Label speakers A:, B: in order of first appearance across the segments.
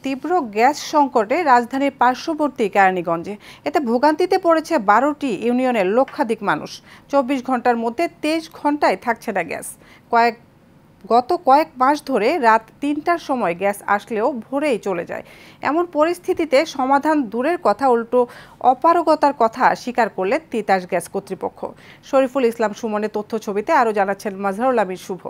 A: তীব্র গ্যাস সংকটে রাজধানীর পার্শ্ববর্তী কেরানীগঞ্জে। এতে ভোগান্তিতে পড়েছে 12টি ইউনিয়নের লক্ষাধিক মানুষ। 24 ঘন্টার মধ্যে 23 ঘন্টায় থাকছে না গ্যাস। গত কয়েক মাস ধরে রাত 3টার সময় গ্যাস আসলেও ভোরেই চলে যায়। এমন পরিস্থিতিতে সমাধান দূরের কথা, উল্টো অপারগতার কথা স্বীকার করলেন তিতাস গ্যাস কর্তৃপক্ষ। শরীফুল ইসলাম সুমনের তথ্য ছবিতে আরও জানাচ্ছেন মাজহারুল আমিন শুভ।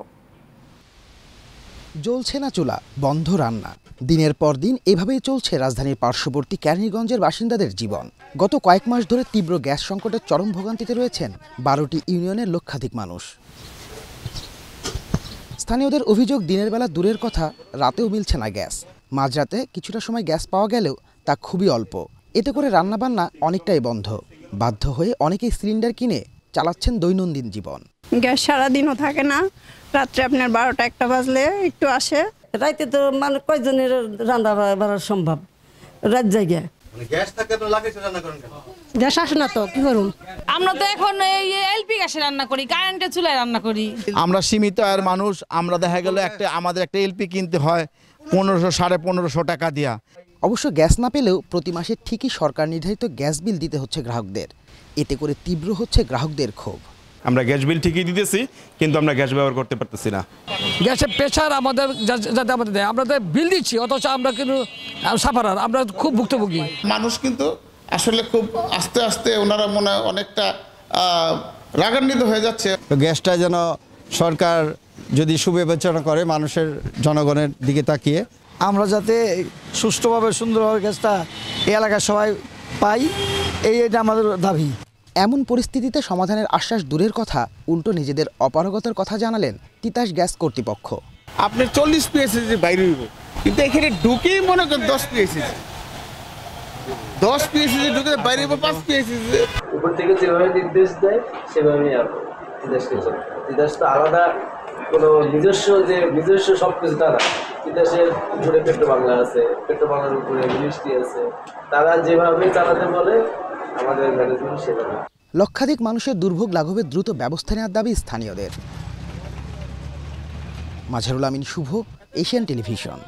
B: জ্বলছে না চুলা, বন্ধ রান্না, দিনের পর দিন এভাবেই চলছে রাজধানীর পার্শ্ববর্তী কেরানীগঞ্জের বাসিন্দাদের জীবন। গত কয়েক মাস ধরে তীব্র গ্যাস সংকটের চরম ভোগান্তিতে রয়েছেন 12টি ইউনিয়নের লক্ষাধিক মানুষ। স্থানীয়দের অভিযোগ, দিনের বেলা দূরের কথা, রাতেও মিলছে না গ্যাস। মাঝরাতে কিছুটা সময় গ্যাস পাওয়া গেলেও তা খুবই অল্প। এতে করে রান্নাবান্না অনেকটাই বন্ধ। বাধ্য হয়ে অনেকেই সিলিন্ডার কিনে চালাচ্ছেন দৈনন্দিন জীবন।
C: গ্যাস সারাদিনও থাকে না, রাত্রে আপনার 12টা 1টা বাজলে একটু আসে।
D: রাইতে তো মানে কয়জনের রান্না বাড়া সম্ভব, রাত জায়গা
E: গ্যাস থাকে তো লাগাইছে রান্না করেন কেন?
D: গ্যাস আসে না তো কি করুন?
F: আমরা তো এখন এই এলপি গ্যাসে রান্না করি, কারেন্টের চুলায় রান্না করি।
E: আমরা সীমিত আয়ের মানুষ, আমরা দেখা গেল আমাদের একটা এলপি কিনতে হয় 1500 1550 টাকা দিয়া।
B: অবশ্য গ্যাস না পেলেও প্রতি মাসে ঠিকই সরকার নির্ধারিত গ্যাস বিল দিতে হচ্ছে গ্রাহকদের। এতে করে তীব্র হচ্ছে গ্রাহকদের ক্ষোভ।
G: আমরা গ্যাস বিল ঠিকই দিতেছি, কিন্তু আমরা গ্যাস ব্যবহার করতে পারতেছি না।
H: গ্যাসের প্রেশার আমাদের যাতে আমাদের দেয়, আমরা বিল দিচ্ছি, অথচ আমরা কিন্তু সাফারার, আমরা খুব ভুক্তভোগী
I: মানুষ। কিন্তু আসলে খুব আস্তে আস্তে ওনারা মনে হয় অনেকটা রাগান্বিত হয়ে যাচ্ছে।
J: গ্যাসটা যেন সরকার যদি সুবিবেচনা করে মানুষের, জনগণের দিকে তাকিয়ে,
H: আমরা যাতে সুষ্ঠুভাবে সুন্দরভাবে গ্যাসটা এই এলাকার সবাই পাই, এটা আমাদের দাবি।
B: এমন পরিস্থিতিতে সমাধানের আশ্বাস দূরের কথা, উল্টো নিজেদের অপারগতার কথা জানালেন তিতাস গ্যাস কর্তৃপক্ষ।
I: আপনার 40 পিএসসি বাইরে হইব, কিন্তু এখানে ঢুকেই মনে করেন 10 পিএসসি, 10 পিএসসি ঢুকে বাইরে হইব 5 পিএসসি।
K: উপর থেকে যেভাবে নির্দেশ দেয় সেভাবেই আমরা তিতাসকে চলি। তিতাস তো আলাদা কোনো নিজস্ব সব কিছু তা না। তিতাসের উপরে পেট্রো বাংলা আছে, পেট্রো বাংলার উপরে মিনিস্ট্রি আছে, তারা যেভাবে চালাতে বলে আমাদের ম্যানেজমেন্ট সেভাবে।
B: লক্ষাধিক মানুষের দুর্ভোগ লাঘবের দ্রুত ব্যবস্থা নেওয়ার দাবি স্থানীয়দের। মাজহারুল আমিন শুভ, এশিয়ান টেলিভিশন।